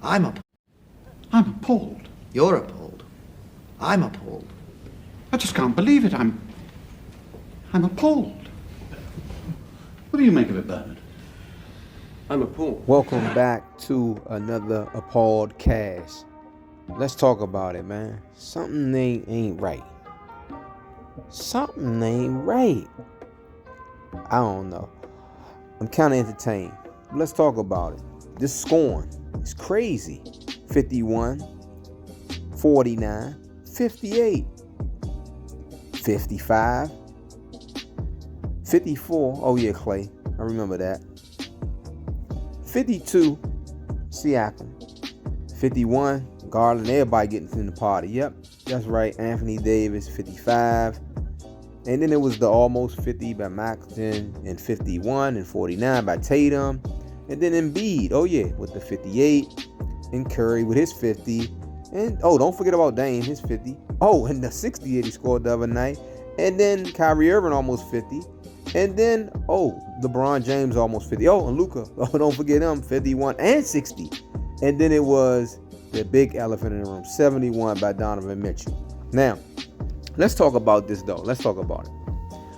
I'm appalled. I'm appalled. You're appalled. I'm appalled. I just can't believe it. I'm appalled. What do you make of it, Bernard? I'm appalled. Welcome back to another Appalled Cast. Let's talk about it, man. Something ain't right. Something ain't right. I don't know. I'm kind of entertained. But let's talk about it. This scoring is crazy. 51, 49, 58, 55, 54. Oh yeah, Clay. I remember that. 52, Siakam. 51, Garland. Everybody getting in the party. Yep, that's right. Anthony Davis, 55. And then it was the almost 50 by Maxton, and 51 and 49 by Tatum. And then Embiid, oh yeah, with the 58. And Curry with his 50. And don't forget about Dame, his 50. Oh, and the 68 he scored the other night. And then Kyrie Irving almost 50. And then, LeBron James almost 50. Oh, and Luka. Oh, don't forget him, 51 and 60. And then it was the big elephant in the room, 71 by Donovan Mitchell. Now, let's talk about this, though. Let's talk about it.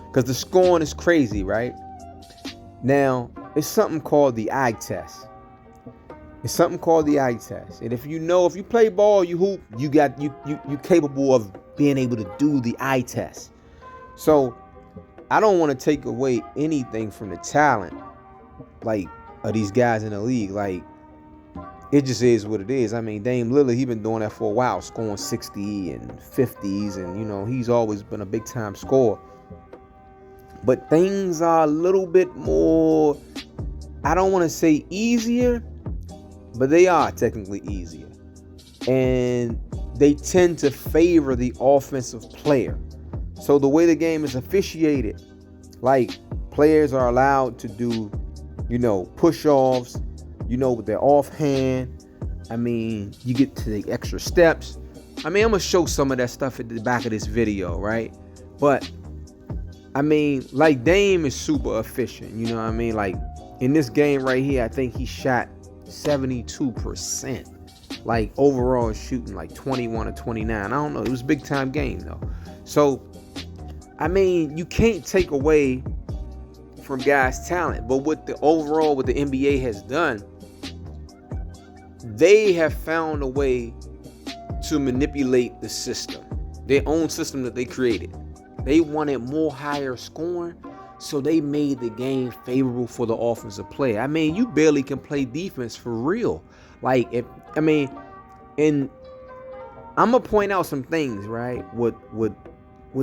Because the scoring is crazy, right? Now, it's something called the eye test. It's something called the eye test. And if you play ball, you hoop, you capable of being able to do the eye test. So, I don't want to take away anything from the talent, like, of these guys in the league. Like, it just is what it is. I mean, Dame Lillard, he been doing that for a while, scoring 60 and 50s, and, he's always been a big-time scorer. But things are a little bit more, I don't want to say easier, but they are technically easier. And they tend to favor the offensive player. So the way the game is officiated, like players are allowed to do, push-offs, with their offhand. I mean, you get to the extra steps. I mean, I'm going to show some of that stuff at the back of this video, right? But, I mean, like Dame is super efficient, you know what I mean? Like, in this game right here, I think he shot 72%. Like, overall shooting like 21 or 29. I don't know. It was a big-time game, though. So, I mean, you can't take away from guys' talent. But what the NBA has done, they have found a way to manipulate the system, their own system that they created. They wanted more higher scoring, so they made the game favorable for the offensive player. I mean, you barely can play defense for real. Like, and I'm gonna point out some things, right, with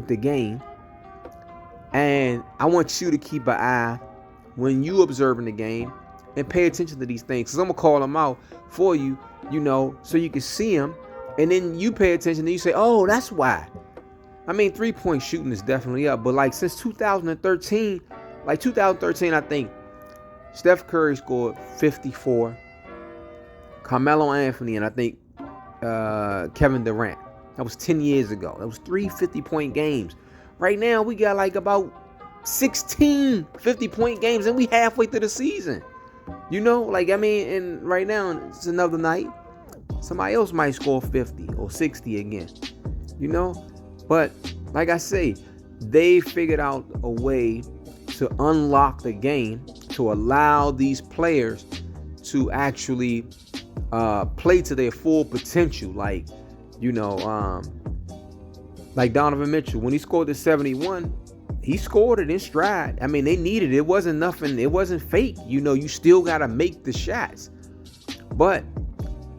the game. And I want you to keep an eye when you observing the game and pay attention to these things. Because I'm going to call them out for you, so you can see them. And then you pay attention and you say, oh, that's why. I mean, three-point shooting is definitely up. But like since 2013, I think Steph Curry scored 54. Carmelo Anthony and I think Kevin Durant. That was 10 years ago. That was 3 50-point games. Right now, we got like about 16 50-point games, and we halfway through the season. And right now, it's another night. Somebody else might score 50 or 60 again. But like I say, they figured out a way to unlock the game to allow these players to actually play to their full potential. Like Donovan Mitchell, when he scored the 71, he scored it in stride. I mean, they needed it. It wasn't nothing. It wasn't fake. You still got to make the shots. But,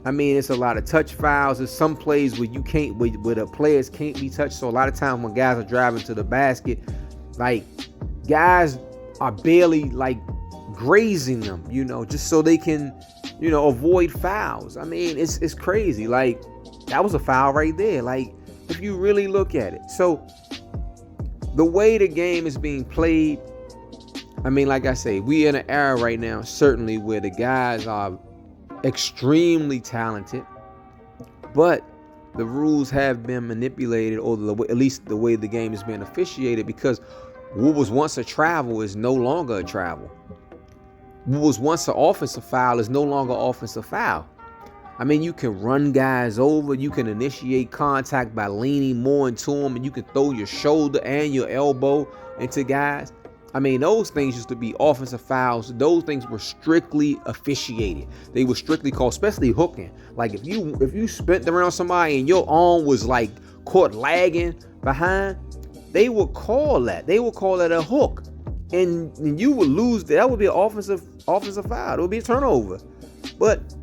I mean, it's a lot of touch fouls. There's some plays where where the players can't be touched. So a lot of times when guys are driving to the basket, like, guys are barely, like, grazing them, just so they can, avoid fouls. I mean, it's crazy. Like, that was a foul right there. Like, if you really look at it. So the way the game is being played, I mean, like I say, we in an era right now, certainly, where the guys are extremely talented, but the rules have been manipulated, or at least the way the game is being officiated, because what was once a travel is no longer a travel. What was once an offensive foul is no longer offensive foul. I mean, you can run guys over. You can initiate contact by leaning more into them, and you can throw your shoulder and your elbow into guys. I mean, those things used to be offensive fouls. Those things were strictly officiated. They were strictly called, especially hooking. Like if you spent around somebody and your arm was like caught lagging behind, they would call that. They would call that a hook, and you would lose. That would be an offensive foul. It would be a turnover. But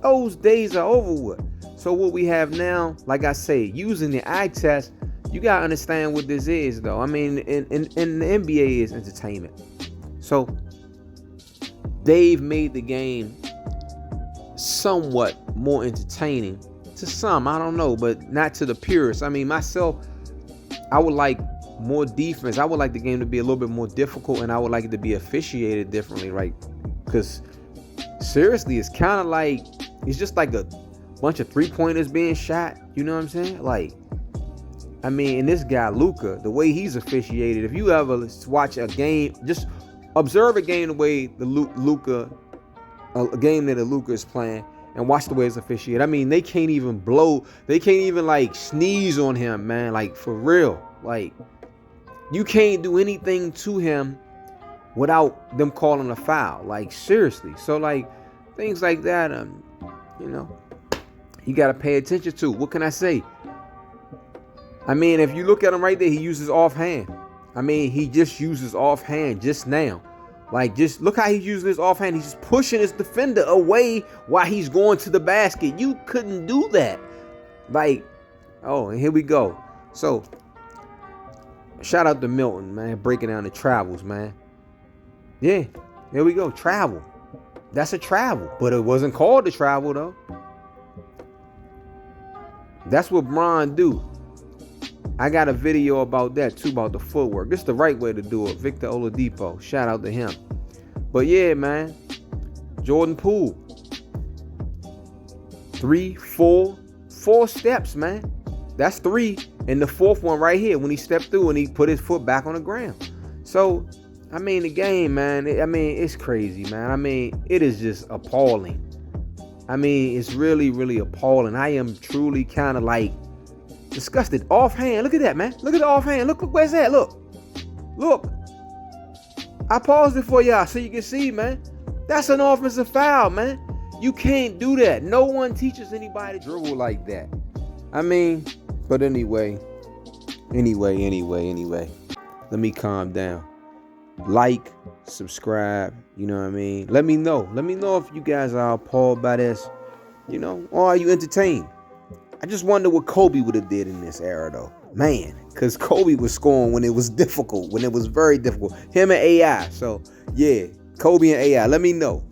those days are over with. So what we have now, like I say, using the eye test, you gotta understand what this is, though. I mean, in the NBA is entertainment. So they've made the game somewhat more entertaining to some. I don't know, but not to the purists. I mean, myself, I would like more defense. I would like the game to be a little bit more difficult, and I would like it to be officiated differently, right? Because seriously, it's kind of like it's just like a bunch of 3-pointers being shot. You know what I'm saying? Like, I mean, and this guy Luka, the way he's officiated. If you ever watch a game, just observe a game the way the Luka, a game that the Luka is playing, and watch the way it's officiated. I mean, they can't even blow. They can't even like sneeze on him, man. Like for real. Like you can't do anything to him without them calling a foul. Like seriously. So like things like that, you know, you got to pay attention to. What can I say? I mean, if you look at him right there, he uses offhand. I mean, he just uses offhand just now. Like, just look how he's using his offhand. He's just pushing his defender away while he's going to the basket. You couldn't do that. Like, oh, and here we go. So, shout out to Milton, man, breaking down the travels, man. Yeah, here we go. Travel. That's a travel, but it wasn't called a travel, though. That's what Bron do. I got a video about that too, about the footwork. This is the right way to do it. Victor Oladipo, shout out to him. But yeah, man, Jordan Poole, 4 steps, man. That's 3, and the 4th one right here when he stepped through and he put his foot back on the ground. So, I mean, the game, man. I mean, it's crazy, man. I mean, it is just appalling. I mean, it's really, really appalling. I am truly kind of like disgusted. Offhand. Look at that, man. Look at the offhand. Look where's that? Look. I paused it for y'all so you can see, man. That's an offensive foul, man. You can't do that. No one teaches anybody to dribble like that. I mean, but anyway. Let me calm down. Like, subscribe, you know what I mean? Let me know. Let me know if you guys are appalled by this, you know, or are you entertained? I just wonder what Kobe would have did in this era, though. Man, because Kobe was scoring when it was difficult, when it was very difficult. Him and AI. So, yeah, Kobe and AI. Let me know.